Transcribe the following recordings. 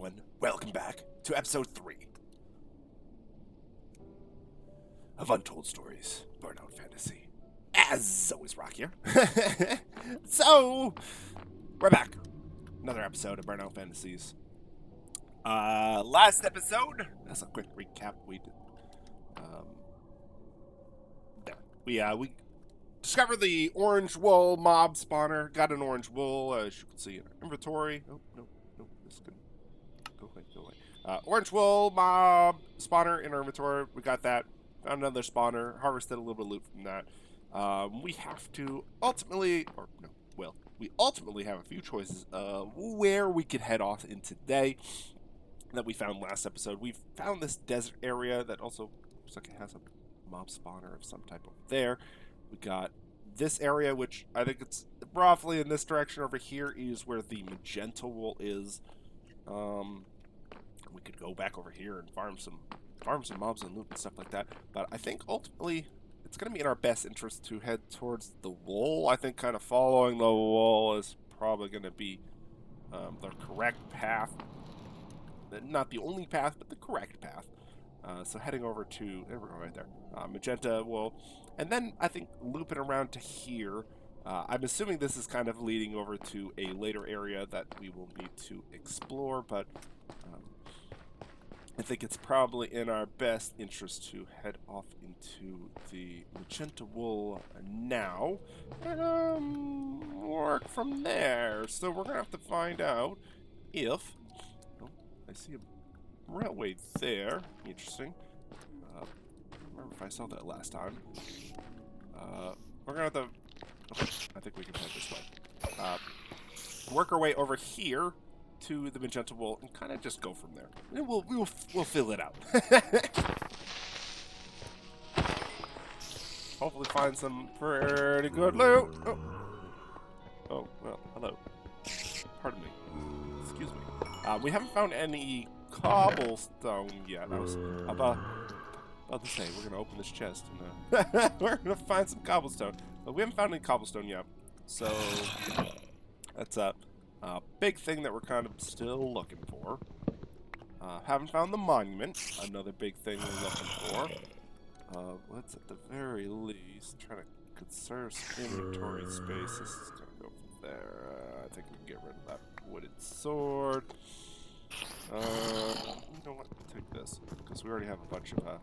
everyone. Welcome back to episode 3 of Untold Stories, Burnout Fantasy. As always, Rock here. So, we're back. Another episode of Burnout Fantasies. Last episode, that's a quick recap. We did, we discovered the orange wool mob spawner. Got an orange wool, as you can see in our inventory. Oh, no, this can go away. Orange wool mob spawner in our inventory. We got that. Found another spawner. Harvested a little bit of loot from that. We have to ultimately, we ultimately have a few choices of where we could head off in today that we found last episode. We found this desert area that also looks like it has a mob spawner of some type over there. We got this area, which I think it's roughly in this direction over here, is where the magenta wool is. We could go back over here and farm some mobs and loot and stuff like that. But I think ultimately it's going to be in our best interest to head towards the wool. I think kind of following the wool is probably going to be the correct path. Not the only path, but the correct path. So heading over to, there we go, right there, magenta wool. And then I think looping around to here. I'm assuming this is kind of leading over to a later area that we will need to explore, but I think it's probably in our best interest to head off into the magenta wool now and work from there. So we're going to have to find out if... Oh, I see a railway there. Interesting. I don't remember if I saw that last time. We're going to have to... Okay, I think we can head this way. Work our way over here to the magenta wool and kind of just go from there. And we'll fill it out. Hopefully find some pretty good loot. Oh, well, hello. Pardon me. Excuse me. We haven't found any cobblestone yet. I was about to say, we're going to open this chest and we're going to find some cobblestone. But we haven't found any cobblestone yet. So, that's a big thing that we're kind of still looking for. Haven't found the monument. Another big thing we're looking for. Let's at the very least try to conserve some inventory space. This is going to go from there. I think we can get rid of that wooden sword. You know what? Take this, because we already have a bunch of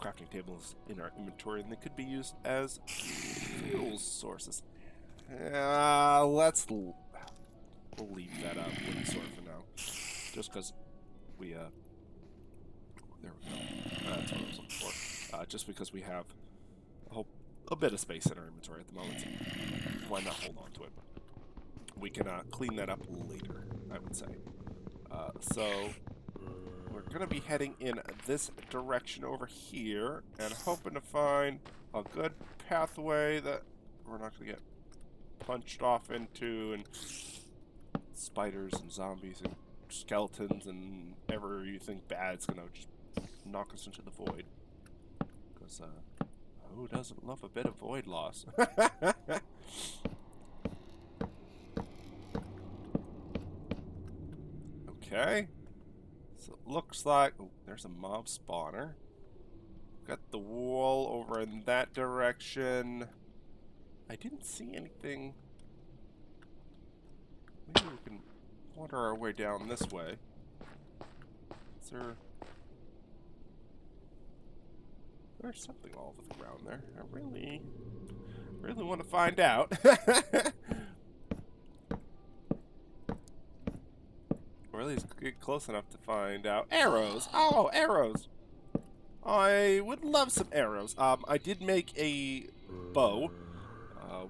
crafting tables in our inventory, and they could be used as fuel sources. We'll leave that wooden sword for now, just because we there we go. That's what I was looking for. Just because we have a bit of space in our inventory at the moment, why not hold on to it? We can clean that up later, I would say. So we're gonna be heading in this direction over here, and hoping to find a good pathway that we're not gonna get punched off into, and spiders and zombies and skeletons and ever you think bad's gonna just knock us into the void. Because who doesn't love a bit of void loss? Okay. So it looks like... Oh, there's a mob spawner. Got the wall over in that direction. I didn't see anything. Maybe we can wander our way down this way. Is there... There's something all over the ground there. I really want to find out. Or at least get close enough to find out. Arrows! Oh, arrows! I would love some arrows. I did make a bow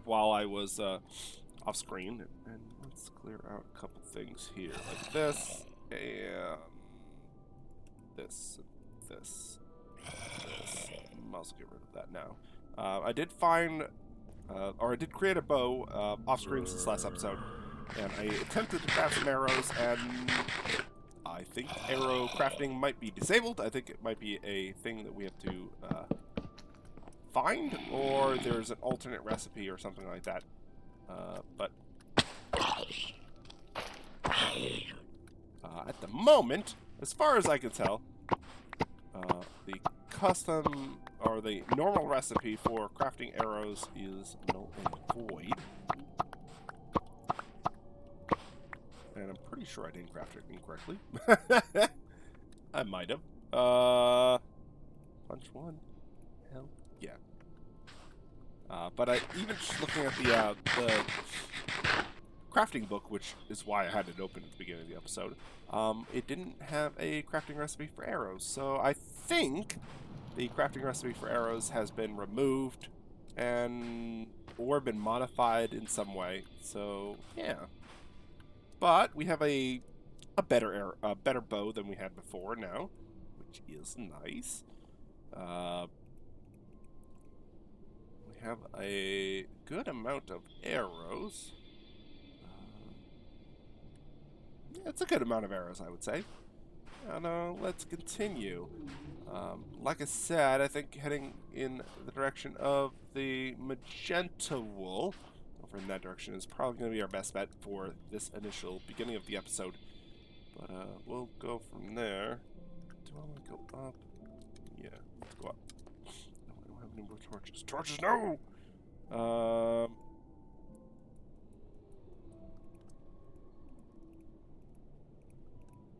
while I was off screen. And let's clear out a couple things here. Like this, and this. I'll also get rid of that now. I did find, or I did create a bow off screen since last episode. And I attempted to craft some arrows, and I think arrow crafting might be disabled. I think it might be a thing that we have to find, or there's an alternate recipe or something like that. at the moment, as far as I can tell, the custom or the normal recipe for crafting arrows is null and void. And I'm pretty sure I didn't craft it incorrectly. I might have. Punch one. Hell yeah. But even just looking at the crafting book, which is why I had it open at the beginning of the episode, it didn't have a crafting recipe for arrows. So I think the crafting recipe for arrows has been removed or been modified in some way. So yeah. But we have a better bow than we had before now, which is nice. We have a good amount of arrows. Yeah, it's a good amount of arrows, I would say. And let's continue. Like I said, I think heading in the direction of the magenta wool, over in that direction, is probably going to be our best bet for this initial beginning of the episode. But we'll go from there. Do I want to go up? Yeah, let's go up. No, I don't have any more torches. Torches, no!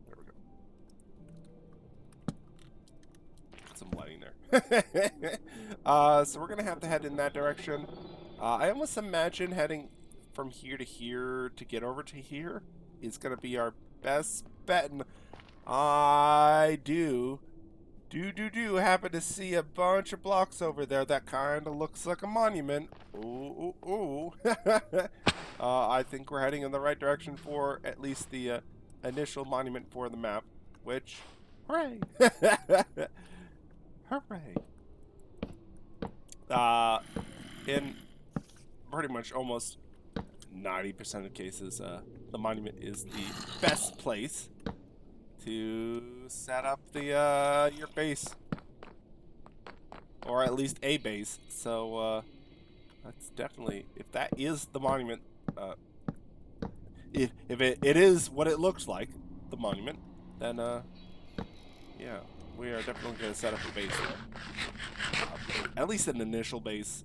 There we go. Get some lighting there. So we're gonna have to head in that direction. I almost imagine heading from here to here to get over to here is gonna be our best bet. And I do happen to see a bunch of blocks over there that kind of looks like a monument. Ooh, ooh, ooh. I think we're heading in the right direction for at least the initial monument for the map, which, hooray! Hooray! In pretty much almost 90% of cases, the monument is the best place to set up the your base, or at least a base. So that's definitely, if that is the monument, if it is what it looks like, the monument, then yeah, we are definitely going to set up a base there. At least an initial base,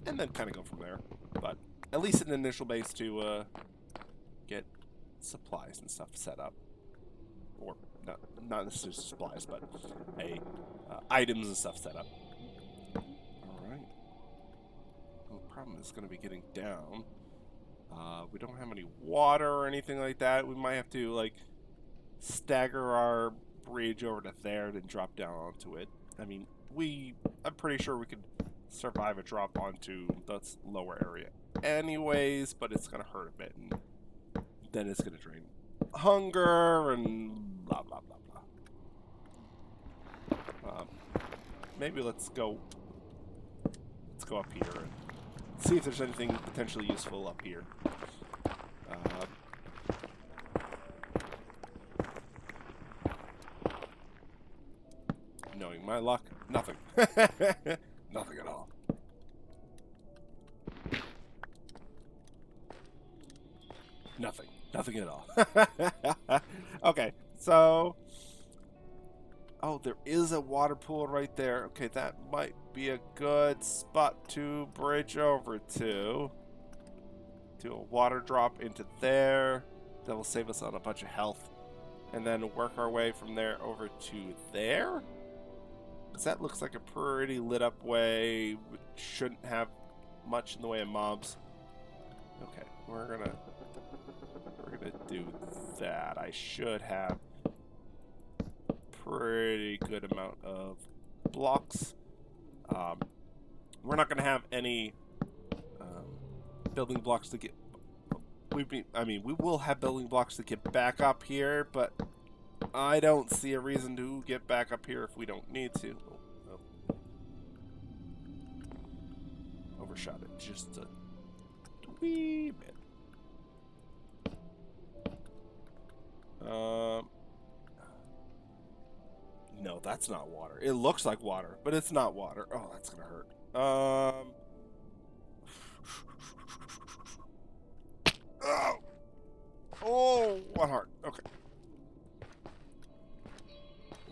and then kind of go from there. But at least an initial base to get supplies and stuff set up. Or not necessarily supplies, but items and stuff set up. Alright. Well, the problem is going to be getting down. We don't have any water or anything like that. We might have to, like, stagger our bridge over to there, then drop down onto it. I mean, I'm pretty sure we could survive a drop onto the lower area anyways, but it's going to hurt a bit, and then it's going to drain hunger and blah, blah, blah, blah. Maybe let's go up here and see if there's anything potentially useful up here. Knowing my luck, nothing. Nothing at all. Nothing. Nothing at all. Okay, so... Oh, there is a water pool right there. Okay, that might be a good spot to bridge over to. Do a water drop into there. That will save us on a bunch of health. And then work our way from there over to there. Because that looks like a pretty lit up way. Which shouldn't have much in the way of mobs. Okay, we're gonna do that. I should have pretty good amount of blocks. We're not gonna have any building blocks to get. We will have building blocks to get back up here, but I don't see a reason to get back up here if we don't need to. Oh. Overshot it just a wee bit. No, that's not water. It looks like water, but it's not water. Oh, that's gonna hurt. Oh! Oh, one heart. Okay.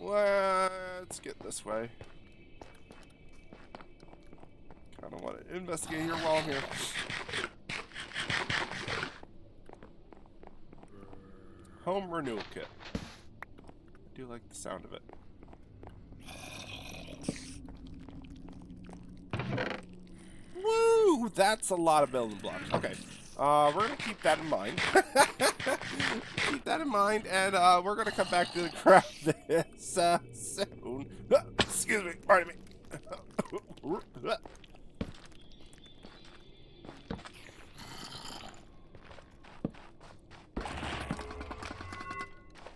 Let's get this way. Kind of want to investigate here while I'm here. Home renewal kit. I do like the sound of it. Woo! That's a lot of building blocks. Okay. We're going to keep that in mind. Keep that in mind, and we're going to come back to grab this soon. Excuse me. Pardon me.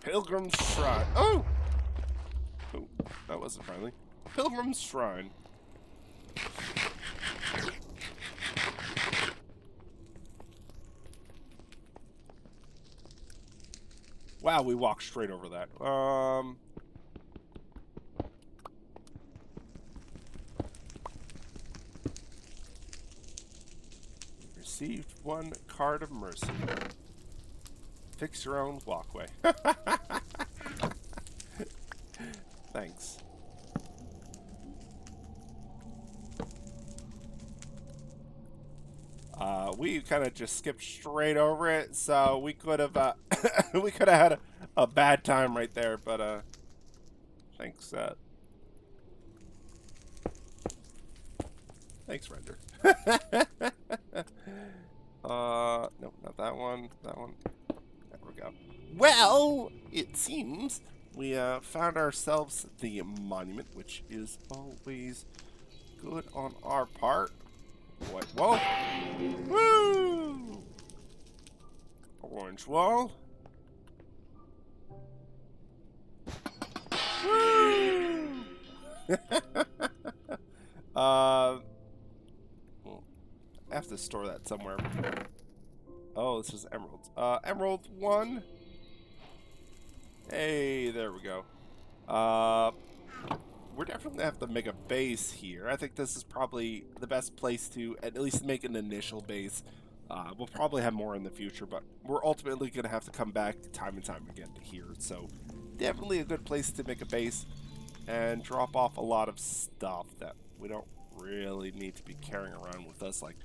Pilgrim's Shrine. Oh! Oh, that wasn't friendly. Pilgrim's Shrine. Wow, we walked straight over that. Received 1 card of mercy. Fix your own walkway. Thanks. We kind of just skipped straight over it, so we could have we could have had a bad time right there. But thanks, thanks, Render. Nope, not that one. That one. There we go. Well, it seems we found ourselves the monument, which is always good on our part. White wall. Woo! Orange wall. Woo! I have to store that somewhere. Oh, this is emeralds. Emerald 1. Hey, there we go. We're definitely gonna have to make a base here. I think this is probably the best place to at least make an initial base. We'll probably have more in the future, but we're ultimately gonna have to come back time and time again to here. So definitely a good place to make a base and drop off a lot of stuff that we don't really need to be carrying around with us, like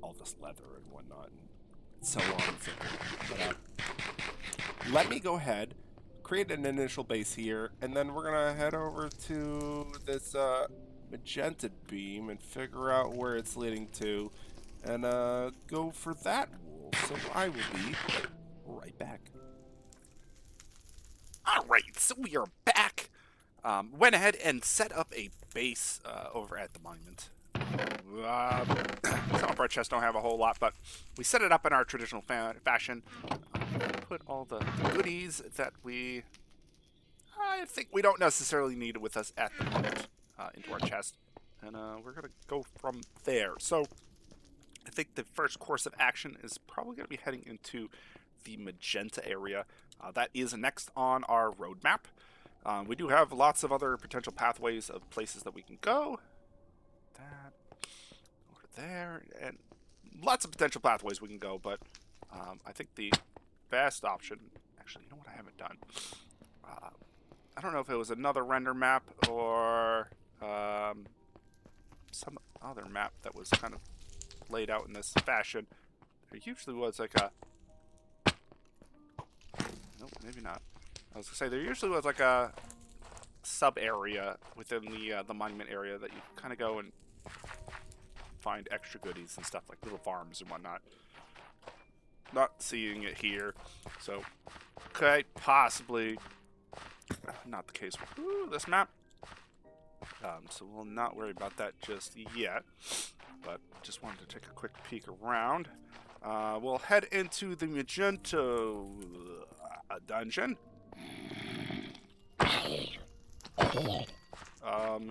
all this leather and whatnot, and so on and so forth. But, let me go ahead, create an initial base here, and then we're gonna head over to this magenta beam and figure out where it's leading to, and go for that wool. So I will be right back. Alright, so we are back. Went ahead and set up a base over at the monument. Some of our chests don't have a whole lot, but we set it up in our traditional fashion. Put all the goodies that I think we don't necessarily need with us at the moment into our chest. And we're going to go from there. So I think the first course of action is probably going to be heading into the magenta area. That is next on our roadmap. We do have lots of other potential pathways of places that we can go. That over there, and lots of potential pathways we can go, but I think the best option, actually, you know what I haven't done? I don't know if it was another render map or some other map that was kind of laid out in this fashion. There usually was like a... Nope, maybe not. I was going to say, there usually was like a sub-area within the monument area that you kind of go and find extra goodies and stuff, like little farms and whatnot. Not seeing it here, so okay, possibly not the case with this map. So we'll not worry about that just yet, but just wanted to take a quick peek around. We'll head into the magenta dungeon.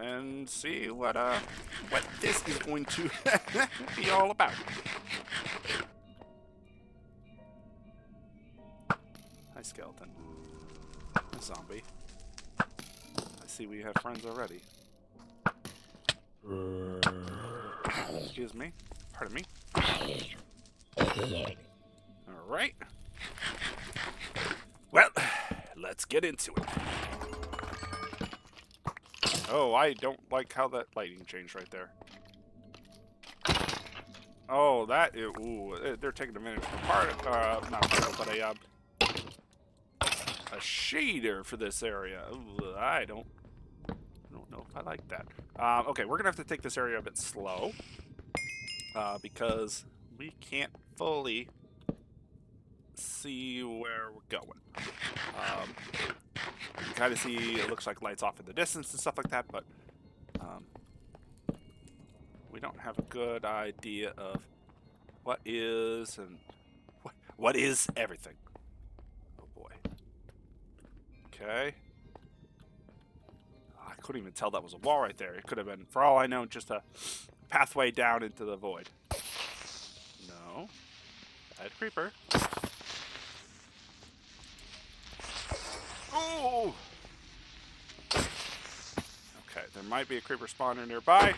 And see what this is going to be all about. Hi, skeleton. Hi, zombie. I see we have friends already. Excuse me. Pardon me. Alright. Well, let's get into it. Oh, I don't like how that lighting changed right there. Oh, that... Ooh, they're taking advantage of a part... not a particle, but a shader for this area. Ooh, I don't know if I like that. Okay, we're gonna have to take this area a bit slow. Because we can't fully see where we're going. You can kind of see it looks like lights off in the distance and stuff like that, but we don't have a good idea of what is and what is everything. Oh boy. Okay. I couldn't even tell that was a wall right there. It could have been, for all I know, just a pathway down into the void. No. Bad creeper. Oh! Okay, there might be a creeper spawner nearby.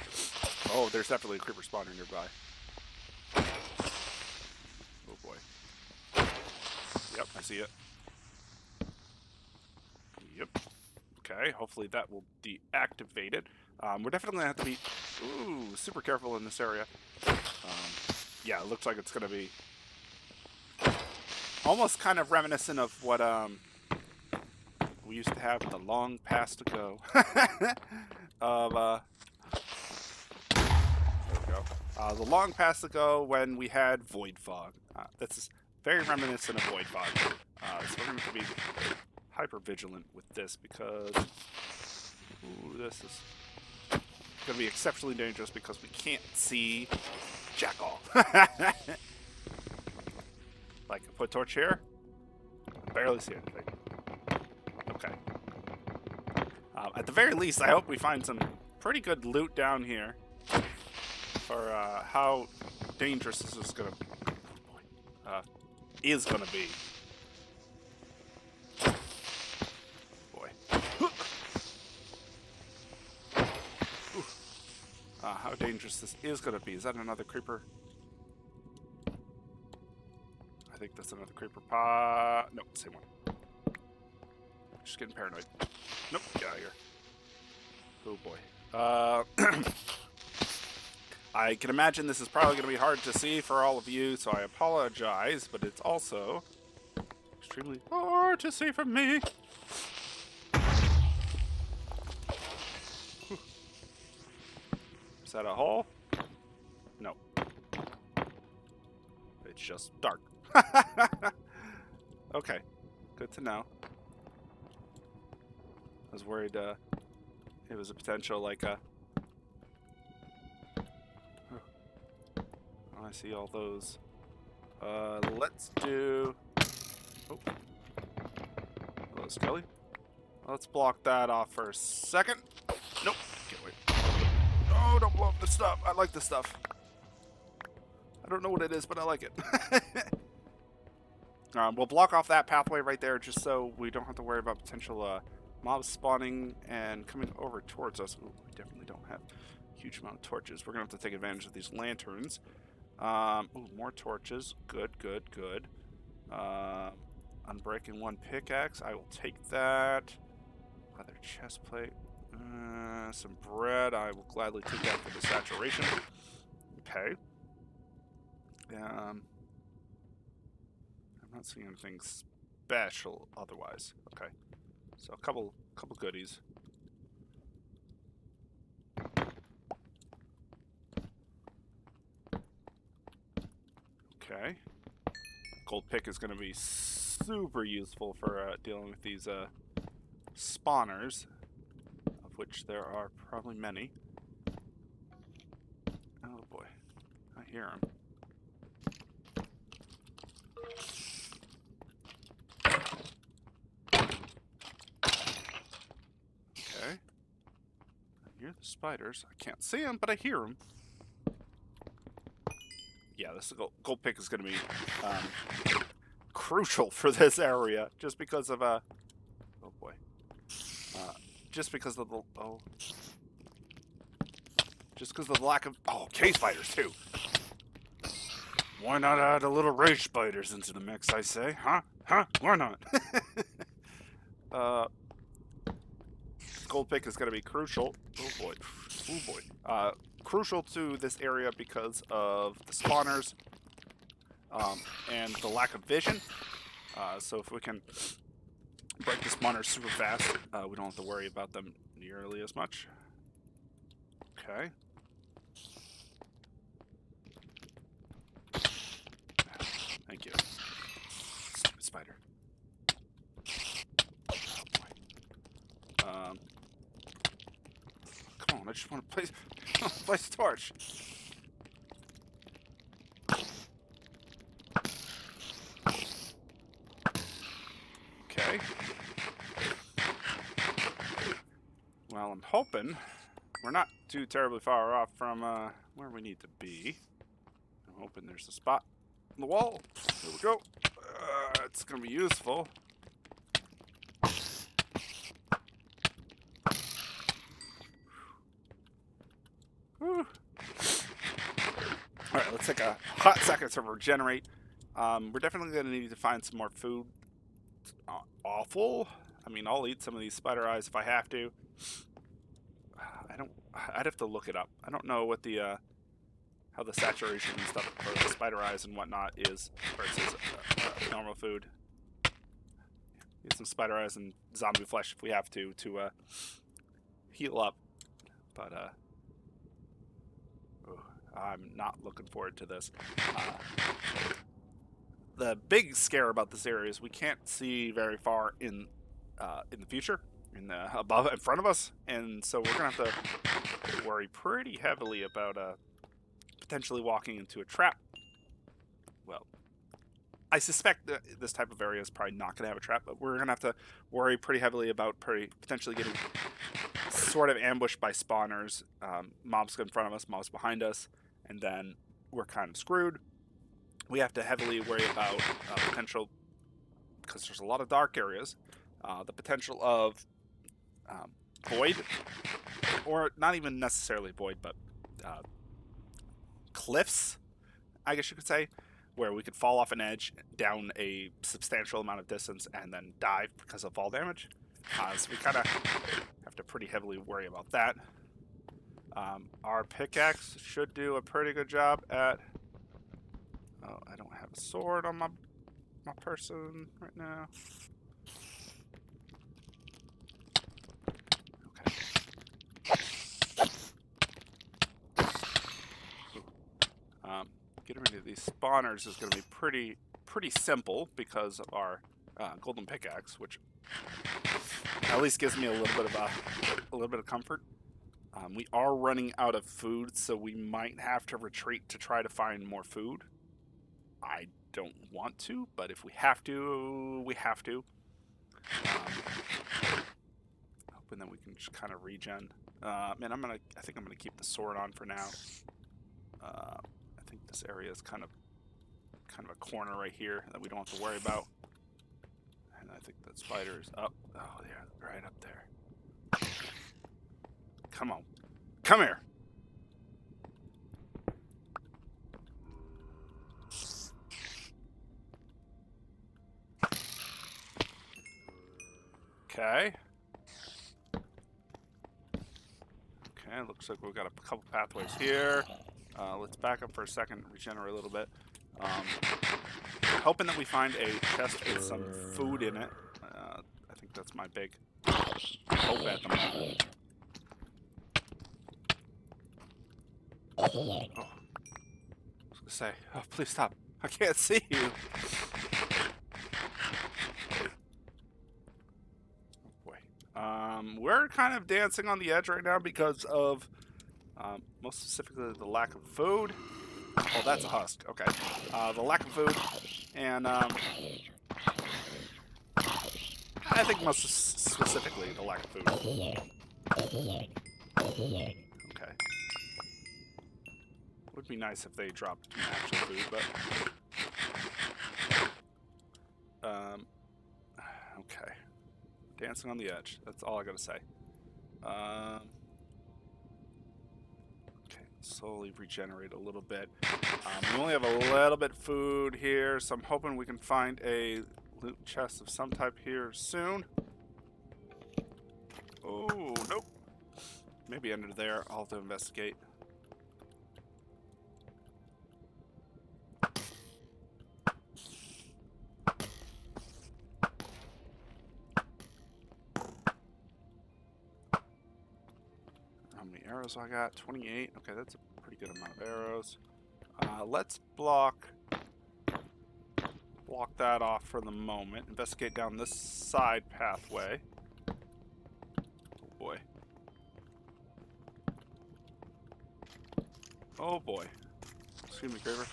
Oh, there's definitely a creeper spawner nearby. Oh boy. Yep, I see it. Yep. Okay, hopefully that will deactivate it. We're definitely going to have to be super careful in this area. Yeah, it looks like it's going to be almost kind of reminiscent of what we used to have in the long past ago. There we go. The long past ago when we had void fog. This is very reminiscent of void fog. So we're going to have to be hyper vigilant with this because this is going to be exceptionally dangerous because we can't see jack all. Like, put a torch here, barely see anything. Okay. At the very least, I hope we find some pretty good loot down here for how dangerous this is going to be. Boy. How dangerous this is going to be. Is that another creeper? I think that's another creeper. Nope, same one. Just getting paranoid. Nope, get out of here. Oh boy. I can imagine this is probably going to be hard to see for all of you, so I apologize, but it's also extremely hard to see for me. Is that a hole? No. It's just dark. Okay. Good to know. I was worried it was a potential like a... Oh, I see all those. Let's do... Oh. Hello, Skelly. Let's block that off for a second. Nope. Get away. Oh, don't blow up the stuff. I like this stuff. I don't know what it is, but I like it. We'll block off that pathway right there just so we don't have to worry about potential mobs spawning and coming over towards us. Ooh, we definitely don't have a huge amount of torches. We're going to have to take advantage of these lanterns. Ooh, more torches. Good, good, good. Unbreaking one pickaxe. I will take that. Leather chest plate. Some bread. I will gladly take that for the saturation. Okay. I'm not seeing anything special otherwise. Okay. So a couple goodies. Okay. Gold pick is going to be super useful for dealing with these spawners, of which there are probably many. Oh boy, I hear them. Okay. I hear the spiders. I can't see them, but I hear them. Yeah, this gold pick is going to be crucial for this area, just because of oh boy, just because of the just because of the lack of cave spiders too. Why not add a little rage spiders into the mix? I say, huh? Why not? gold pick is going to be crucial. Oh boy. Oh boy. Crucial to this area because of the spawners and the lack of vision. So if we can break the spawners super fast, we don't have to worry about them nearly as much. Okay. Thank you. Stupid spider. Oh boy. Come on, I just want to place a torch. Okay. Well, I'm hoping we're not too terribly far off from where we need to be. I'm hoping there's a spot on the wall. There we go. It's going to be useful. Whew. Alright, let's take a hot second to regenerate. We're definitely going to need to find some more food. Awful. I mean, I'll eat some of these spider eyes if I have to. I'd have to look it up. I don't know what the how the saturation and stuff for the spider eyes and whatnot is versus normal food. Get some spider eyes and zombie flesh if we have to heal up. But I'm not looking forward to this. The big scare about this area is we can't see very far in the future, above, in front of us, and so we're gonna have to worry pretty heavily about potentially walking into a trap. Well, I suspect that this type of area is probably not gonna have a trap, but we're gonna have to worry pretty heavily about potentially getting sort of ambushed by spawners, mobs in front of us, mobs behind us, and then we're kind of screwed. We have to heavily worry about potential, because there's a lot of dark areas, the potential of void, or not even necessarily void, but cliffs, I guess you could say, where we could fall off an edge down a substantial amount of distance and then die because of fall damage. So we kind of have to pretty heavily worry about that. Our pickaxe should do a pretty good job at... Oh, I don't have a sword on my person right now. Okay. Getting rid of these spawners is going to be pretty simple because of our golden pickaxe, which at least gives me a little bit of comfort. We are running out of food, so we might have to retreat to try to find more food. I don't want to, but if we have to, we have to. Hoping that we can just kind of regen. Man, I think I'm gonna keep the sword on for now. I think this area is kind of a corner right here that we don't have to worry about. And I think that spider is up. Oh, yeah, right up there. Come on, come here. Okay. Okay, looks like we've got a couple pathways here. Let's back up for a second, regenerate a little bit. Hoping that we find a chest with some food in it. I think that's my big hope at the moment. Oh. I was gonna say, oh, please stop. I can't see you. We're kind of dancing on the edge right now because of, most specifically, the lack of food. Oh, that's a husk. Okay. The lack of food, and I think most specifically the lack of food. Okay. Would be nice if they dropped actual food, but okay. Dancing on the edge. That's all I gotta say. Okay, slowly regenerate a little bit. We only have a little bit food here, so I'm hoping we can find a loot chest of some type here soon. Oh, nope. Maybe under there. I'll have to investigate. How many arrows I got? 28. Okay, that's a pretty good amount of arrows. Let's block that off for the moment. Investigate down this side pathway. Oh boy. Oh boy. Excuse me, Graver.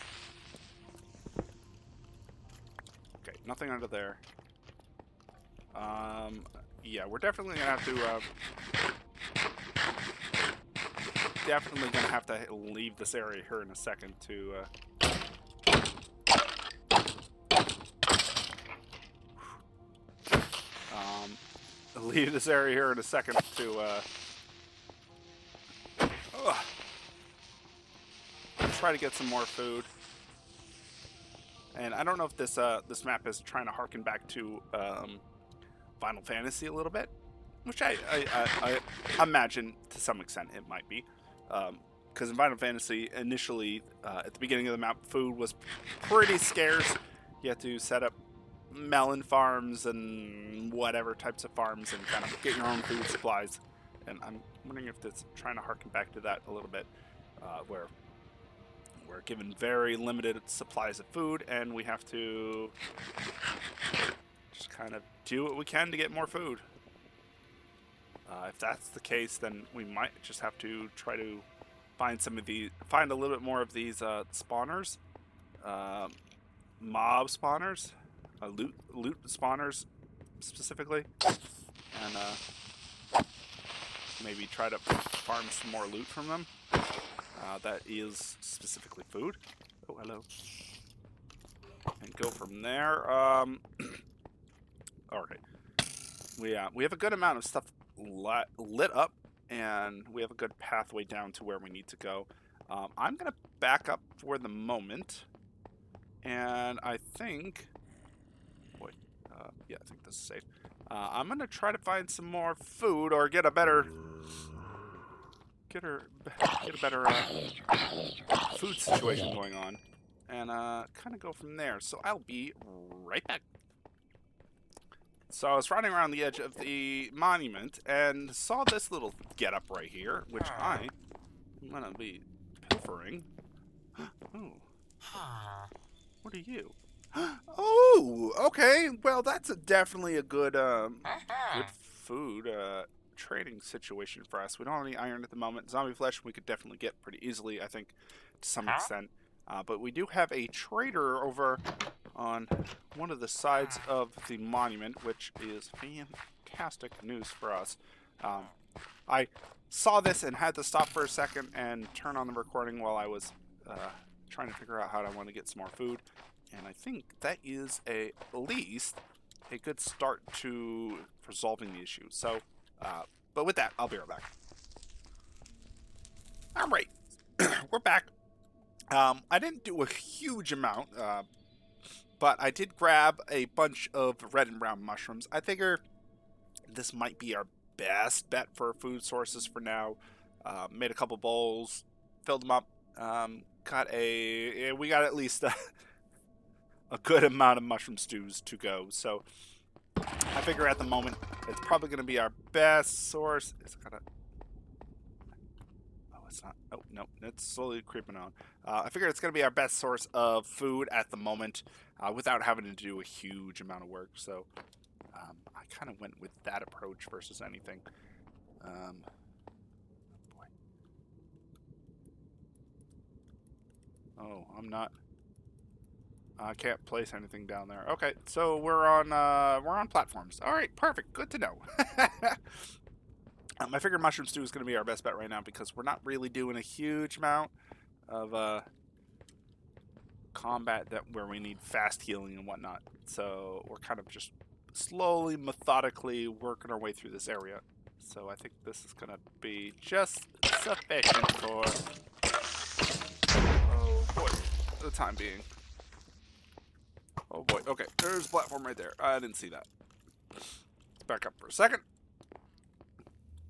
Okay, nothing under there. Yeah, we're definitely gonna have to leave this area here in a second to leave this area here in a second to try to get some more food. And I don't know if this this map is trying to harken back to Final Fantasy a little bit, which I imagine to some extent it might be. Because in Final Fantasy, initially, at the beginning of the map, food was pretty scarce. You had to set up melon farms and whatever types of farms and kind of get your own food supplies. And I'm wondering if it's trying to harken back to that a little bit, where we're given very limited supplies of food and we have to just kind of do what we can to get more food. If that's the case, then we might just have to try to find a little bit more of these spawners, mob spawners, loot spawners specifically, and maybe try to farm some more loot from them. That is specifically food. Oh, hello. And go from there. Okay. We have a good amount of stuff lit up, and we have a good pathway down to where we need to go. I'm gonna back up for the moment, and I think, boy, yeah, I think this is safe. I'm gonna try to find some more food or get a better food situation going on, and kind of go from there. So I'll be right back. So I was riding around the edge of the monument and saw this little getup right here, which I'm gonna be pilfering. Oh, what are you? Oh, okay. Well, that's definitely a good food trading situation for us. We don't have any iron at the moment. Zombie flesh we could definitely get pretty easily, I think, to some extent. But we do have a trader over on one of the sides of the monument, which is fantastic news for us. I saw this and had to stop for a second and turn on the recording while I was trying to figure out how I want to get some more food. And I think that is at least a good start to resolving the issue. So, but with that, I'll be right back. All right, we're back. I didn't do a huge amount, but I did grab a bunch of red and brown mushrooms. I figure this might be our best bet for food sources for now. Made a couple bowls, filled them up. We got at least a good amount of mushroom stews to go. So I figure at the moment it's probably going to be our best source. It's gonna. Oh, it's not. Oh no, it's slowly creeping on. I figure it's going to be our best source of food at the moment, without having to do a huge amount of work. So I kind of went with that approach versus anything. Boy. Oh, I'm not. I can't place anything down there. Okay, so we're on platforms. All right, perfect. Good to know. I figured mushroom stew is going to be our best bet right now because we're not really doing a huge amount of combat where we need fast healing and whatnot. So we're kind of just slowly, methodically working our way through this area. So I think this is going to be just sufficient for, oh boy, the time being. Oh boy, okay, there's a platform right there. I didn't see that. Let's back up for a second.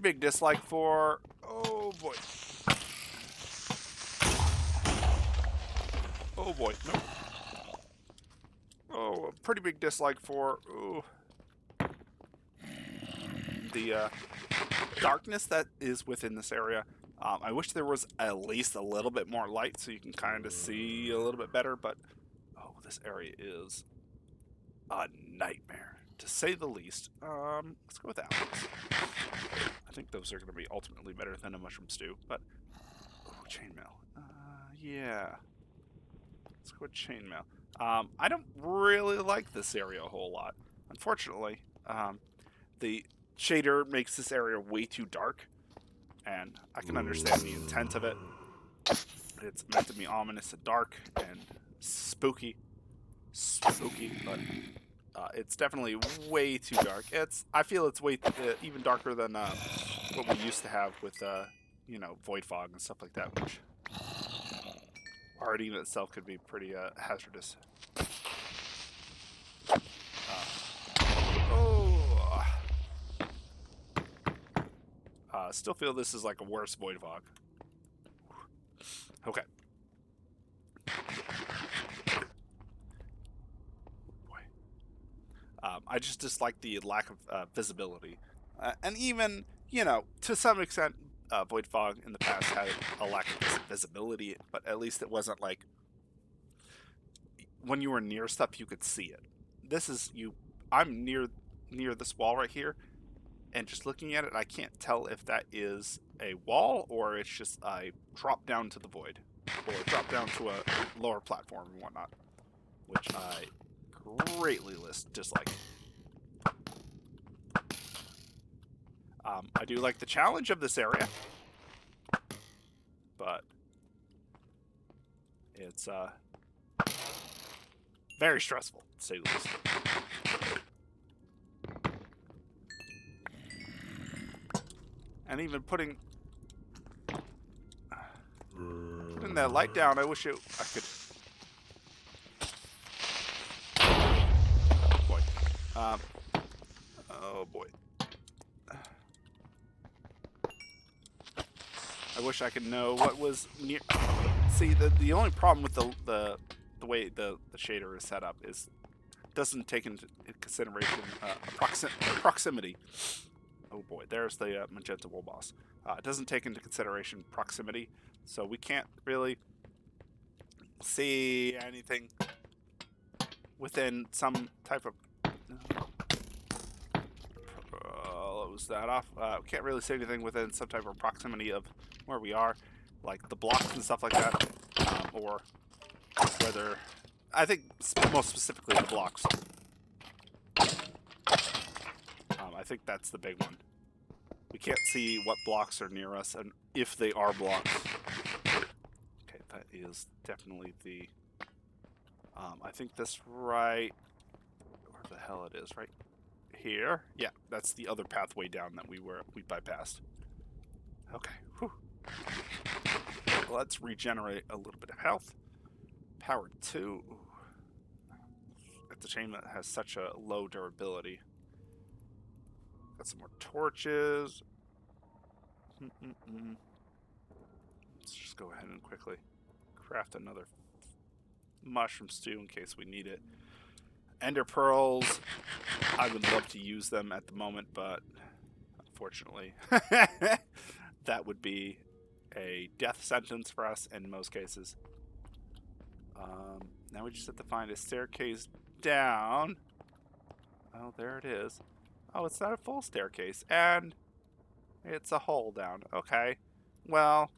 big dislike for... Oh, boy. Oh, boy. Nope. Oh, a pretty big dislike for... Ooh. The darkness that is within this area. I wish there was at least a little bit more light so you can kind of see a little bit better, but... Oh, this area is a nightmare, to say the least. Let's go with apples. I think those are going to be ultimately better than a mushroom stew, but... Oh, chainmail. Yeah. Let's go with chainmail. I don't really like this area a whole lot. Unfortunately, the shader makes this area way too dark, and I can understand the intent of it. It's meant to be ominous and dark and spooky, but it's definitely way too dark. I feel it's way even darker than what we used to have with you know, void fog and stuff like that, which already in itself could be pretty hazardous. Still feel this is like a worse void fog. Okay. I just dislike the lack of visibility. And even, you know, to some extent, void fog in the past had a lack of visibility, but at least it wasn't like when you were near stuff you could see it. This is I'm near this wall right here, and just looking at it, I can't tell if that is a wall or it's just a drop down to the void, or a drop down to a lower platform and whatnot, which I greatly dislike. I do like the challenge of this area, but it's very stressful, to say the least. And even putting that light down, I wish I could. Oh boy. Oh boy. I wish I could know what was near. See, the only problem with the way the shader is set up is it doesn't take into consideration proximity. Oh boy, there's the magenta wool boss. It doesn't take into consideration proximity, so we can't really see anything within some type of... close that off. We can't really see anything within some type of proximity of where we are, like the blocks and stuff like that, or whether... I think most specifically the blocks. I think that's the big one. We can't see what blocks are near us and if they are blocks. Okay, that is definitely the... I think this right... Where the hell it is, right here? Yeah, that's the other pathway down that we bypassed. Okay, whew. Let's regenerate a little bit of health. Power 2. It's a shame that it has such a low durability. Got some more torches. Let's just go ahead and quickly craft another mushroom stew in case we need it. Ender pearls. I would love to use them at the moment, but unfortunately, that would be a death sentence for us in most cases. Now we just have to find a staircase down. Oh, there it is. Oh, it's not a full staircase, and it's a hole down. Okay. Well,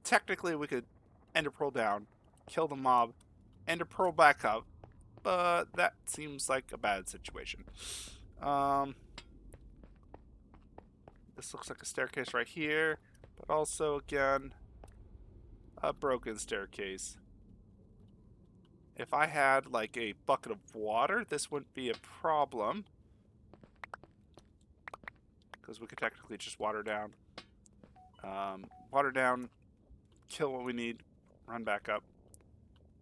technically we could ender pearl down, kill the mob, ender pearl back up, but that seems like a bad situation. This looks like a staircase right here, but also, again, a broken staircase. If I had, like, a bucket of water, this wouldn't be a problem. Because we could technically just water down. Water down, kill what we need, run back up.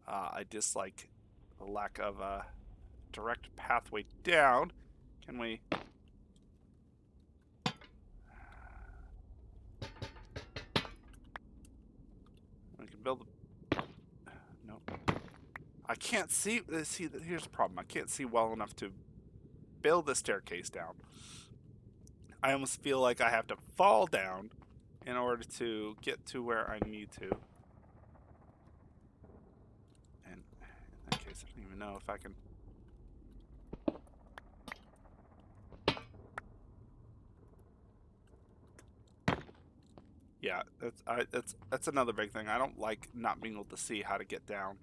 I dislike the lack of a direct pathway down. Can we... build. No. I can't see. See, here's the problem. I can't see well enough to build the staircase down. I almost feel like I have to fall down in order to get to where I need to. And in that case, I don't even know if I can. Yeah, that's another big thing. I don't like not being able to see how to get down.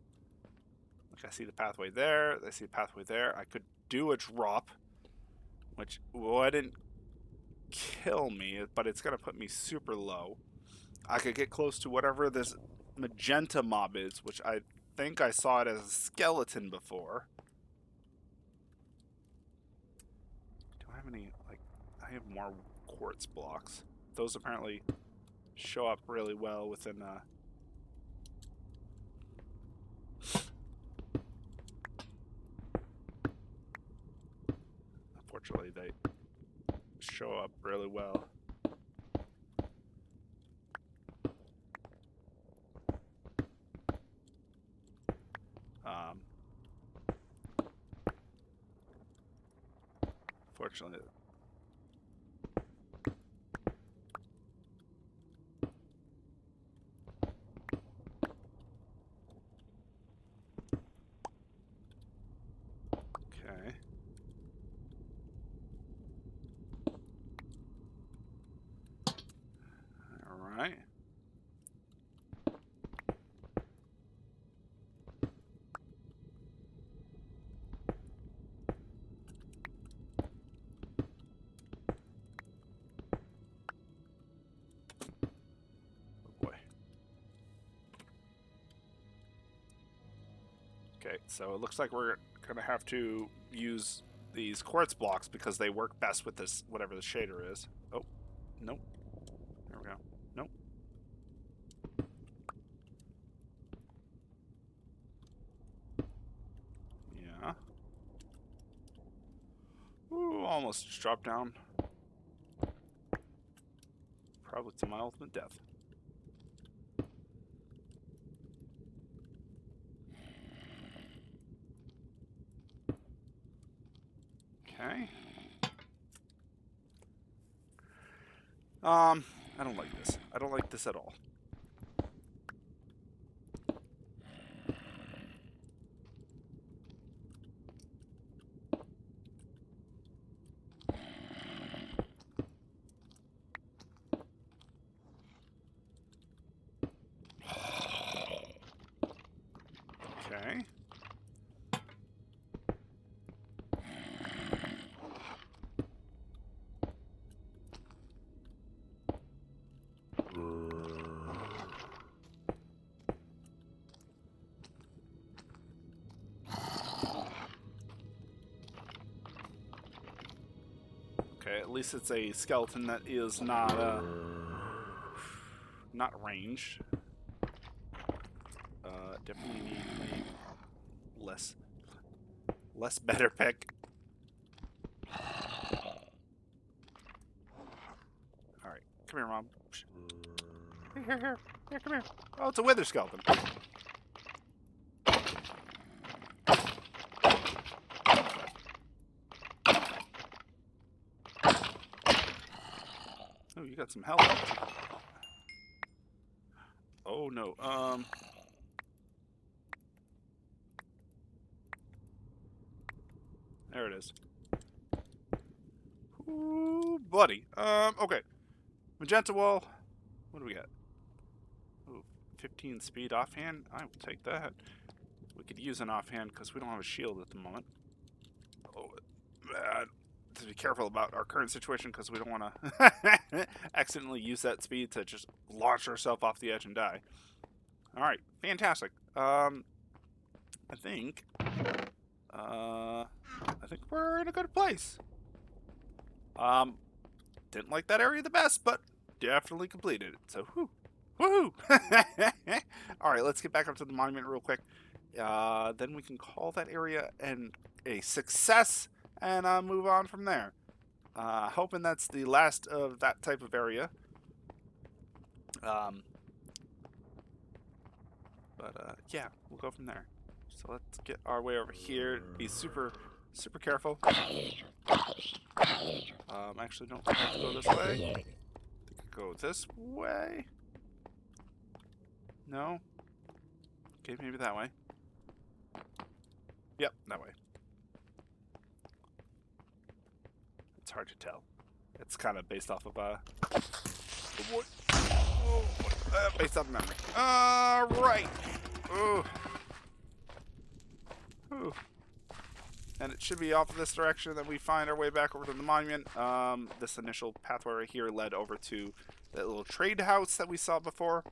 Like I see the pathway there, I see the pathway there. I could do a drop, which wouldn't kill me, but it's gonna put me super low. I could get close to whatever this magenta mob is, which I think I saw it as a skeleton before. Do I have any, like, I have more quartz blocks. Those apparently show up really well within unfortunately they show up really well. Fortunately. Okay. All right. Okay, so it looks like we're gonna have to use these quartz blocks because they work best with this, whatever the shader is. Oh, nope. There we go. Nope. Yeah. Ooh, almost just dropped down. Probably to my ultimate death. Okay. I don't like this. I don't like this at all. Okay. Okay, at least it's a skeleton that is not ranged. Definitely need a less better pick. All right, come here, Mom. Here, come here. Oh, it's a wither skeleton. Oh, you got some health. Oh no. There it is. Ooh, buddy. Okay. Magenta wall. What do we got? Ooh, 15 speed offhand. I will take that. We could use an offhand because we don't have a shield at the moment. Oh, to be careful about our current situation because we don't want to accidentally use that speed to just launch ourselves off the edge and die. All right, fantastic. I think we're in a good place. Didn't like that area the best, but definitely completed it. So, woohoo! All right, let's get back up to the monument real quick. Then we can call that area a success and move on from there. Hoping that's the last of that type of area. But yeah, we'll go from there. So let's get our way over here. Be super careful. Actually, don't have to go this way. I think I go this way. No. Okay, maybe that way. Yep, that way. It's hard to tell. It's kind of based off of based off memory. Right. Ooh. Ooh. And it should be off of this direction that we find our way back over to the monument. This initial pathway right here led over to that little trade house that we saw before.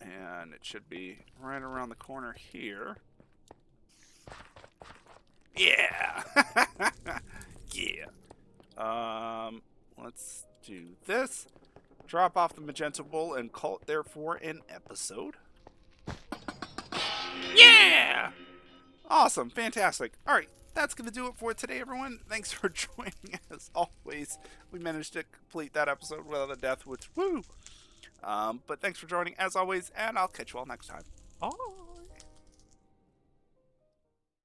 And it should be right around the corner here. Yeah! Yeah. Let's do this. Drop off the magenta bowl and call it there for an episode. Yeah! Awesome. Fantastic. All right. That's going to do it for today, everyone. Thanks for joining as always. We managed to complete that episode without a death, which, woo! But thanks for joining as always, and I'll catch you all next time. Oh.